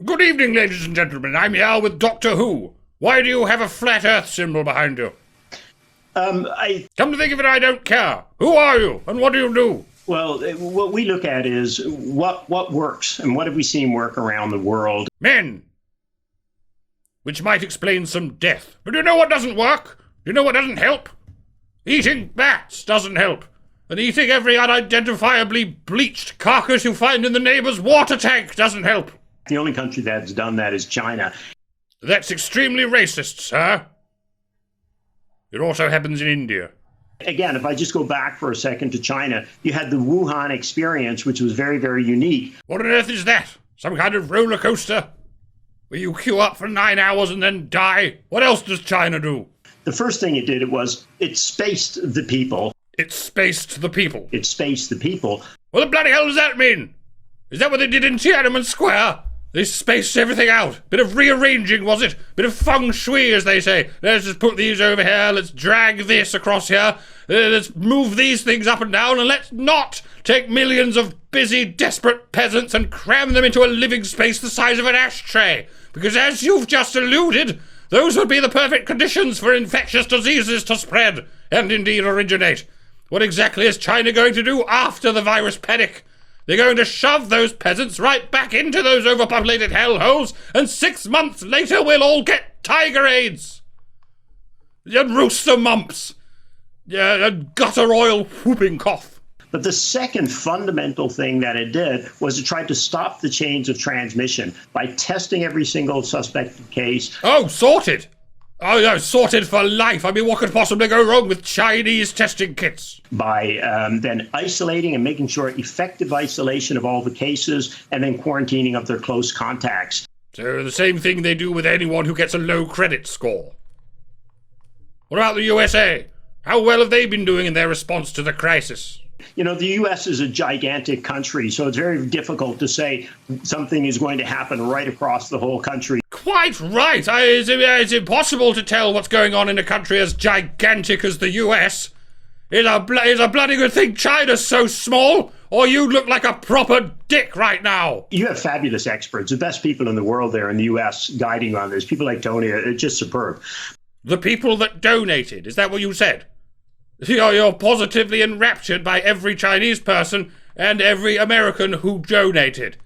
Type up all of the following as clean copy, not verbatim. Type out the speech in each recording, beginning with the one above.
Good evening, ladies and gentlemen. I'm here with Doctor Who. Why do you have a flat Earth symbol behind you? Come to think of it, I don't care. Who are you, and what do you do? Well, what we look at is what works, and what have we seen work around the world? Men. Which might explain some death. But do you know what doesn't work? Do you know what doesn't help? Eating bats doesn't help. And eating every unidentifiably bleached carcass you find in the neighbor's water tank doesn't help. The only country that's done that is China. That's extremely racist, sir. It also happens in India. Again, if I just go back for a second to China, you had the Wuhan experience, which was very, very unique. What on earth is that? Some kind of roller coaster? Where you queue up for 9 hours and then die? What else does China do? The first thing it did was it spaced the people. It spaced the people? It spaced the people. What the bloody hell does that mean? Is that what they did in Tiananmen Square? They spaced everything out. Bit of rearranging, was it? Bit of feng shui, as they say. Let's just put these over here. Let's drag this across here. Let's move these things up and down. And let's not take millions of busy, desperate peasants and cram them into a living space the size of an ashtray. Because as you've just alluded, those would be the perfect conditions for infectious diseases to spread and indeed originate. What exactly is China going to do after the virus panic? They're going to shove those peasants right back into those overpopulated hellholes, and 6 months later we'll all get tiger AIDS, and rooster mumps, and gutter oil whooping cough. But the second fundamental thing that it did was to try to stop the chains of transmission by testing every single suspected case. Oh, sorted! Oh, no, sorted for life. I mean, what could possibly go wrong with Chinese testing kits? By then isolating and making sure effective isolation of all the cases, and then quarantining of their close contacts. So the same thing they do with anyone who gets a low credit score. What about the USA? How well have they been doing in their response to the crisis? You know, the U.S. is a gigantic country, so it's very difficult to say something is going to happen right across the whole country. Quite right. It's impossible to tell what's going on in a country as gigantic as the U.S. It's a bloody good thing China's so small, or you'd look like a proper dick right now. You have fabulous experts, the best people in the world there in the U.S. guiding on this. People like Tony are just superb. The people that donated, is that what you said? You're positively enraptured by every Chinese person and every American who donated.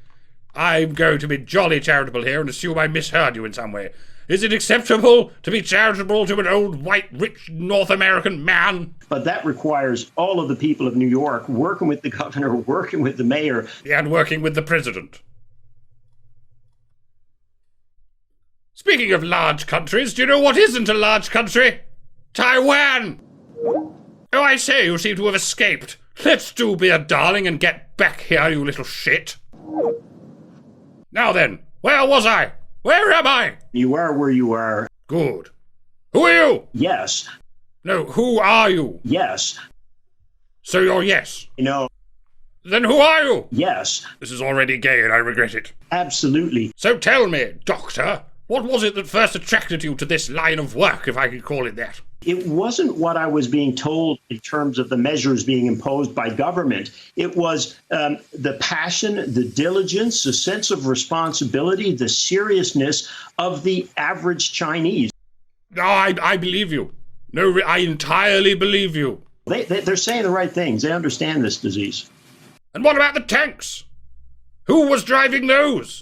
I'm going to be jolly charitable here and assume I misheard you in some way. Is it acceptable to be charitable to an old, white, rich North American man? But that requires all of the people of New York working with the governor, working with the mayor. And working with the president. Speaking of large countries, do you know what isn't a large country? Taiwan! Oh, I say, you seem to have escaped. Let's do be a darling and get back here, you little shit. Now then, where was I? Where am I? You are where you are. Good. Who are you? Yes. No, who are you? Yes. So you're yes? No. Then who are you? Yes. This is already gay and I regret it. Absolutely. So tell me, Doctor, what was it that first attracted you to this line of work, if I could call it that? It wasn't what I was being told in terms of the measures being imposed by government. It was the passion, the diligence, the sense of responsibility, the seriousness of the average Chinese. No, I believe you. No, I entirely believe you. They're saying the right things. They understand this disease. And what about the tanks? Who was driving those?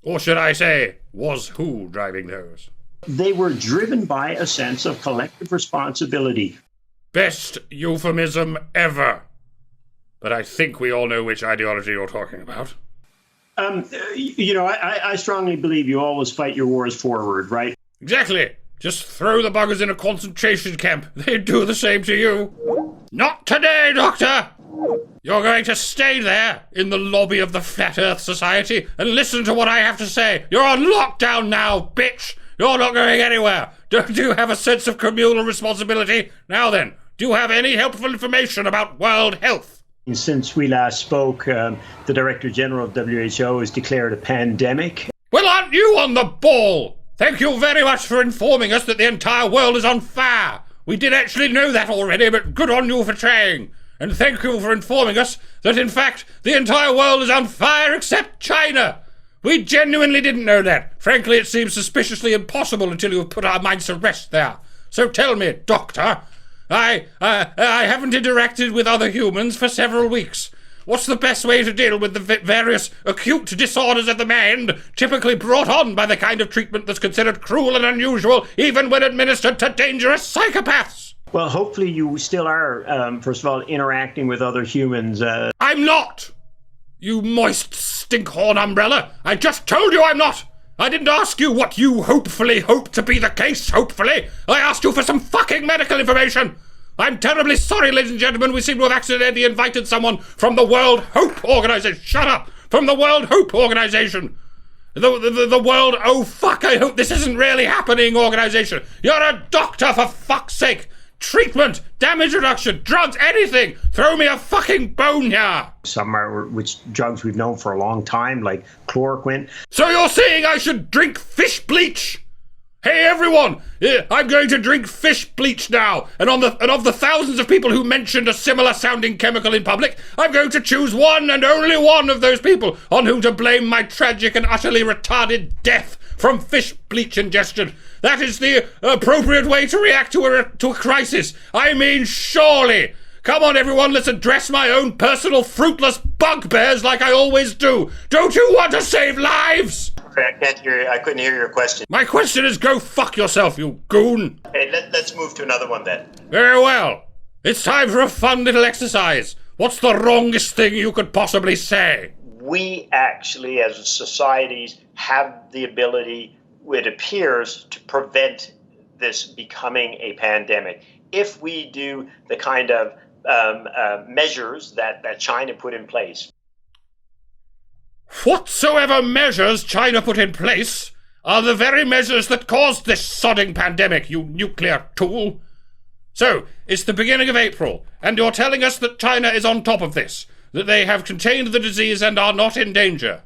Or should I say, was who driving those? They were driven by a sense of collective responsibility. Best euphemism ever. But I think we all know which ideology you're talking about. You know, I strongly believe you always fight your wars forward, right? Exactly. Just throw the buggers in a concentration camp. They'd do the same to you. Not today, Doctor! You're going to stay there in the lobby of the Flat Earth Society and listen to what I have to say. You're on lockdown now, bitch! You're not going anywhere. Don't you have a sense of communal responsibility? Now then, do you have any helpful information about world health? Since we last spoke, the Director General of WHO has declared a pandemic. Well, aren't you on the ball? Thank you very much for informing us that the entire world is on fire. We did actually know that already, but good on you for trying. And thank you for informing us that, in fact, the entire world is on fire except China. We genuinely didn't know that. Frankly, it seems suspiciously impossible until you have put our minds to rest there. So tell me, Doctor, I haven't interacted with other humans for several weeks. What's the best way to deal with the various acute disorders of the mind, typically brought on by the kind of treatment that's considered cruel and unusual, even when administered to dangerous psychopaths? Well, hopefully you still are, first of all, interacting with other humans. I'm not! You moist stinkhorn umbrella! I just told you I'm not! I didn't ask you what you hopefully hope to be the case, hopefully! I asked you for some fucking medical information! I'm terribly sorry, ladies and gentlemen, we seem to have accidentally invited someone from the World Hope Organization. Shut up! From the World Hope Organization! The World Oh Fuck, I hope this isn't really happening organization! You're a doctor, for fuck's sake! Treatment, damage reduction, drugs, anything! Throw me a fucking bone here! Some are which drugs we've known for a long time, like chloroquine. So you're saying I should drink fish bleach? Hey everyone, I'm going to drink fish bleach now, and of the thousands of people who mentioned a similar sounding chemical in public, I'm going to choose one and only one of those people on whom to blame my tragic and utterly retarded death from fish bleach ingestion. That is the appropriate way to react to a crisis. I mean, surely. Come on everyone, let's address my own personal fruitless bugbears like I always do. Don't you want to save lives? I can't hear you. I couldn't hear your question. My question is, go fuck yourself, you goon. Hey, let's move to another one then. Very well. It's time for a fun little exercise. What's the wrongest thing you could possibly say? We actually, as societies, have the ability, it appears, to prevent this becoming a pandemic. If we do the kind of measures that China put in place. Whatsoever measures China put in place are the very measures that caused this sodding pandemic, you nuclear tool. So, it's the beginning of April, and you're telling us that China is on top of this, that they have contained the disease and are not in danger.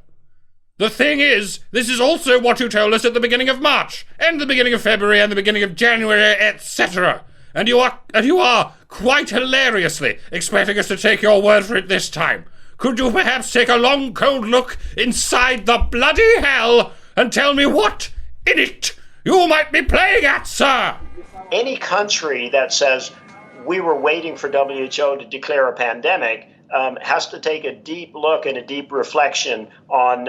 The thing is, this is also what you told us at the beginning of March, and the beginning of February, and the beginning of January, etc. And you are quite hilariously expecting us to take your word for it this time. Could you perhaps take a long, cold look inside the bloody hell and tell me what in it you might be playing at, sir? Any country that says we were waiting for WHO to declare a pandemic has to take a deep look and a deep reflection on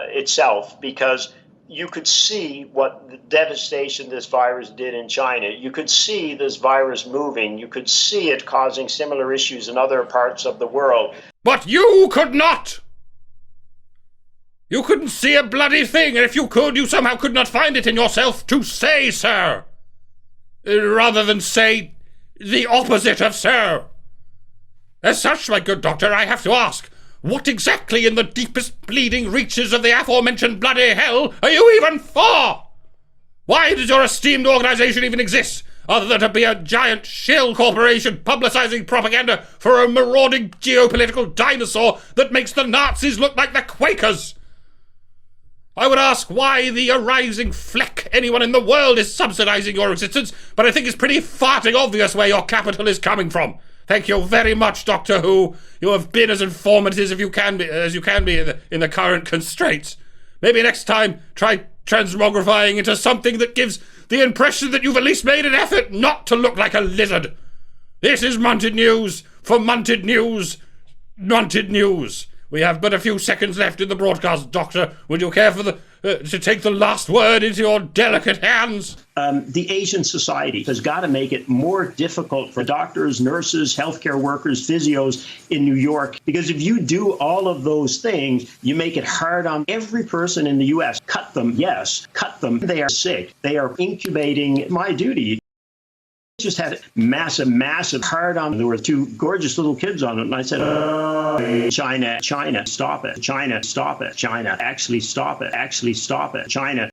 itself, because you could see what the devastation this virus did in China. You could see this virus moving. You could see it causing similar issues in other parts of the world. But you could not! You couldn't see a bloody thing, and if you could, you somehow could not find it in yourself to say, sir. Rather than say the opposite of sir. As such, my good doctor, I have to ask, what exactly in the deepest bleeding reaches of the aforementioned bloody hell are you even for? Why does your esteemed organization even exist, other than to be a giant shill corporation publicizing propaganda for a marauding geopolitical dinosaur that makes the Nazis look like the Quakers? I would ask why the arising fleck anyone in the world is subsidizing your existence, but I think it's pretty farting obvious where your capital is coming from. Thank you very much, Doctor Who. You have been as informative as you can be in the current constraints. Maybe next time try transmogrifying into something that gives the impression that you've at least made an effort not to look like a lizard. This is Munted News for Munted News. Munted News. We have but a few seconds left in the broadcast, Doctor. Would you care to take the last word into your delicate hands? The Asian society has got to make it more difficult for doctors, nurses, healthcare workers, physios in New York, because if you do all of those things, you make it hard on every person in the U.S. Cut them, yes, cut them. They are sick. They are incubating. My duty. Just had massive hard on. There were two gorgeous little kids on it, and I said, China, stop it. China, stop it. China, actually stop it. China.